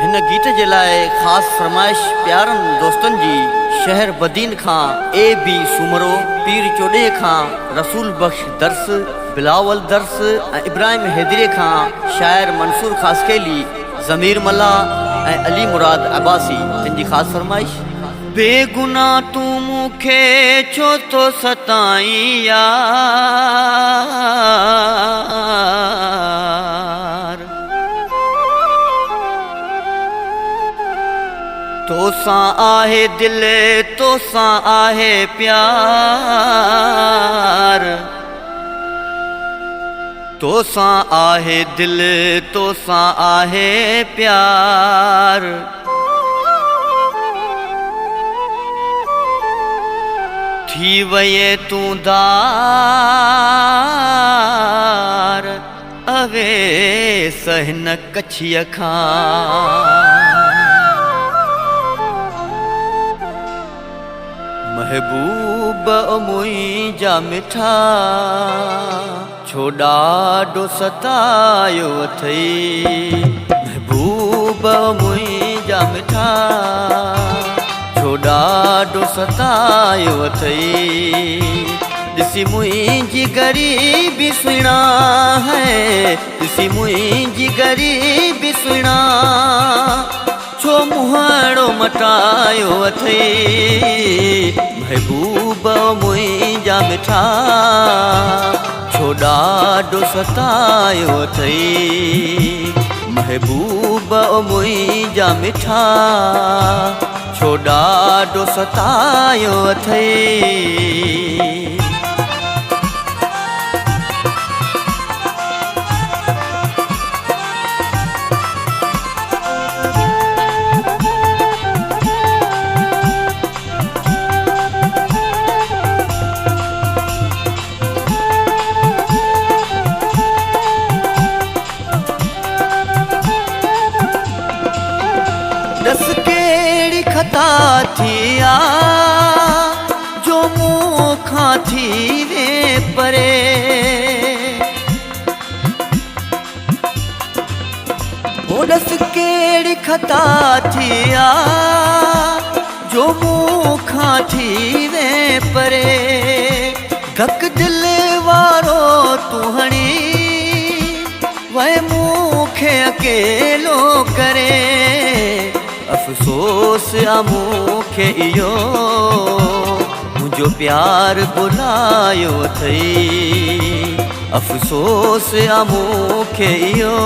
इन गीत के लाए खास फरमाइश प्यारन दोस्तन जी शहर बदीन खां ए बी सुमरो पीर चोडे खां रसूल बख्श दर्स बिलावल दर्स इब्राहिम हैदरी खां शायर मंसूर खासकेली ज़मीर मल्ला अली मुराद अब्बासी इनकी खास फरमाइश। बेगुना तू मुखे छो तो सताई यार, तोसा आहे दिल तोसा आहे प्यार, तोसा आहे दिल तोसा आहे प्यार। थी वये तू दार अवे सहन कछिय खां, महबूब मुंहिंजा मिठा छो ॾाढो सतायो अथई, महबूब मुंहिंजा मिठा छो ॾाढो सतायो अथई। ॾिसी मुंहिंजी ग़रीबी सुहिणा है, ॾिसी मुंहिंजी ग़रीबी सुहिणा छो मुहाड़ो मटायो अथई, महबूब मुंहिंजा मिठा छो ॾाढो सतायो अथई, महबूब मुंहिंजा मिठा छो ॾाढो सतायो अथई। दस केड़ी खता थिया जो मूंखां थी वे परे, ओ दस केड़ी खता थिया जो मूंखां थी वे परे। धक दिल वारो तू हणी वह मूंखे अकेलो करे, अफ़सोस आ मूंखे इहो मुंहिंजो प्यार भुलायो अथई, अफ़सोस आ मूंखे इहो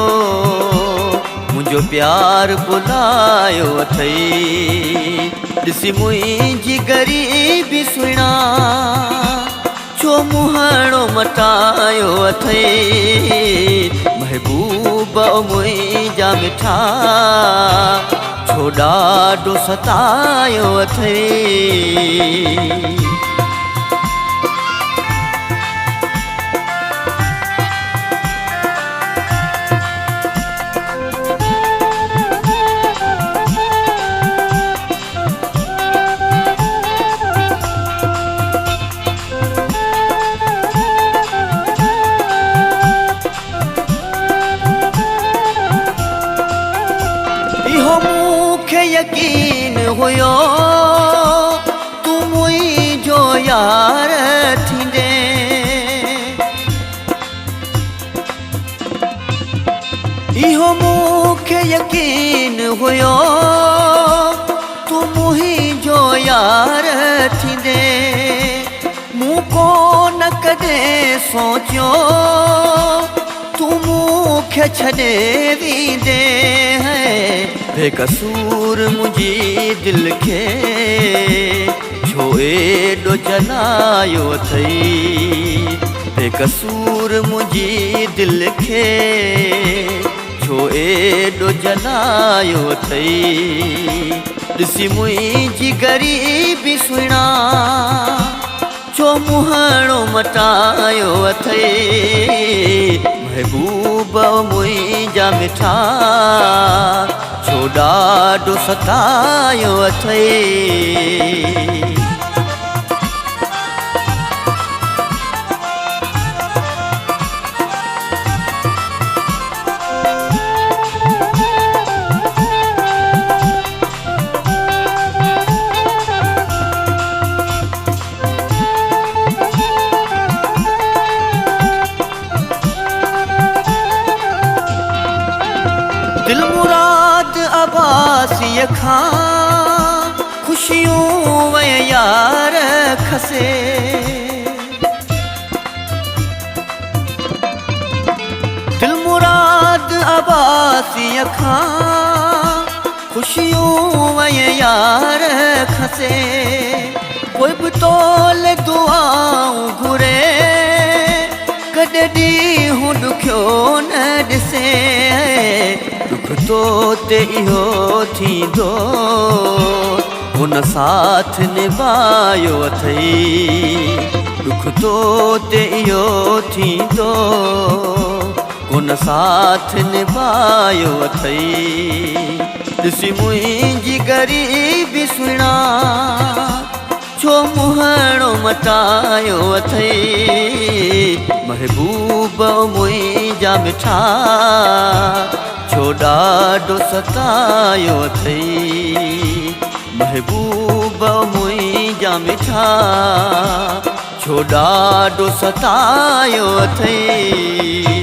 मुंहिंजो प्यार भुलायो अथई। ॾिसी मुंहिंजी ग़रीबी सुहिणा छो मुहाड़ो मटायो अथई, महबूब मुंहिंजा मिठा छो ॾाढो सतायो अथई। इहो मूंखे यकीन हुयो तू मुंहिंजो यार थींदे, इहो मूंखे यकीन हुयो तू मुंहिंजो यार थींदे। मूं कोन कॾहिं सोचियो तू मूंखे छॾे वेंदे है, बेकसूर मुंहिंजी दिल खे छो एॾो जलायो अथई, बेकसूर मुंहिंजी दिल खे छो एॾो जलायो अथई। ॾिसी मुंहिंजी ग़रीबी सुहिणा छो मुहाड़ो मटायो अथई, महबूब मुंहिंजा मिठा छो ॾाढो सतायो अथई। आबासीअ खां खुशियूं वय यार खसे दिल मुराद आबासीअ खां खुशियूं वय यार खसे कोई बि तोल दुआऊं घुरे कॾहिं ॾींहुं ॾुखियो न ॾिसे दुख तो ते इहो थींदो हुन साथ निभायो अथई दुख तो ते इहो थींदो हुन साथ निभायो अथई ॾिसी मुंहिंजी ग़रीबी सुहिणा छो मुहणो मटायो अथई महबूब मुंहिंजा मिठा छो ॾाढो सतायो अथई महबूब मुंहिंजा मिठा छो ॾाढो सतायो अथई